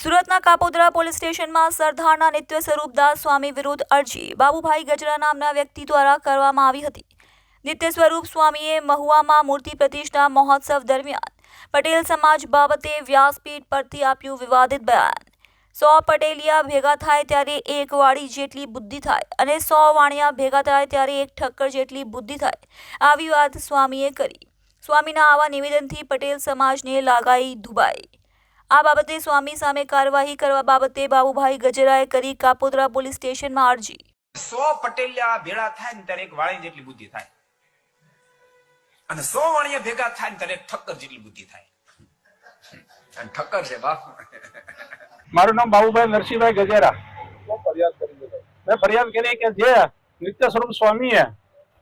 સુરતના કાપોદ્રા પોલીસ સ્ટેશનમાં સરદારના નિત્ય સ્વરૂપદાસ સ્વામી વિરુદ્ધ અરજી બાબુભાઈ ગજરા નામના વ્યક્તિ દ્વારા કરવામાં આવી હતી। નિત્ય સ્વરૂપ સ્વામીએ મહુવામાં મૂર્તિ પ્રતિષ્ઠા મહોત્સવ દરમિયાન પટેલ સમાજ બાબતે વ્યાસપીઠ પરથી આપ્યું વિવાદિત બયાન। 100 પટેલિયા ભેગા થાય ત્યારે એક વાળી જેટલી બુદ્ધિ થાય અને 100 વાણિયા ભેગા થાય ત્યારે એક ઠક્કર જેટલી બુદ્ધિ થાય આવી વાત સ્વામીએ કરી। સ્વામીના આવા નિવેદનથી પટેલ સમાજને લાગાઈ દુભાઈ। આ બાબતે સ્વામી સામે કાર્યવાહી કરવા બાબતે બાબુભાઈ ગજરાએ કરી કાપોદ્રા પોલીસ સ્ટેશનમાં અરજી। 100 પટેલિયા ભેળા થાય ને ત્યારે એક વાળી જેટલી બુદ્ધિ થાય અને 100 વાણિયા ભેગા થાય ને ત્યારે એક ઠક્કર જેટલી બુદ્ધિ થાય। અને ઠક્કર છે બાપ। મારું નામ બાબુભાઈ નરસિંહભાઈ ગજેરા। મેં ફરિયાદ કરી કે જે નિત્ય સ્વરૂપ સ્વામીએ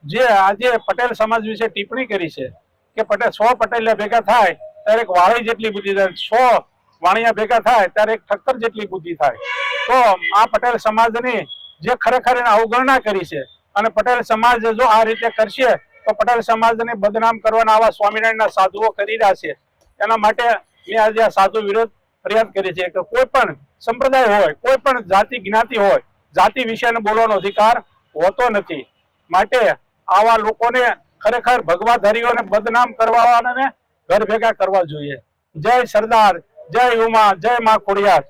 જે આજે પટેલ સમાજ વિશે ટિપ્પણી કરી છે કે 100 પટેલિયા ભેગા થાય ત્યારે એક વાળી જેટલી બુદ્ધિ થાય, 100 વાણિયા ભેગા થાય ત્યારે એક ઠક્કર જેટલી બુદ્ધિ થાય। તો આ પટેલ સમાજની જે ખરેખર એને અવગણના કરી છે અને પટેલ સમાજ જો આ રીતે કરશે તો પટેલ સમાજને બદનામ કરવાના આવા સ્વામિનારાયણના સાધુઓ કરી રહ્યા છે। એના માટે મેં આજે આ સાધુ વિરોધ ફરિયાદ કરી છે કે કોઈ પણ સંપ્રદાય હોય, કોઈ પણ જાતિ જ્ઞાતિ હોય, જાતિ વિશેને બોલવાનો અધિકાર હોતો નથી। માટે આવા લોકોને ખરેખર ભગવાધારીઓને બદનામ કરવાને ઘર ભેગા કરવા જોઈએ। જય સરદાર, જય ઉમા, જય માં ખોડિયાર।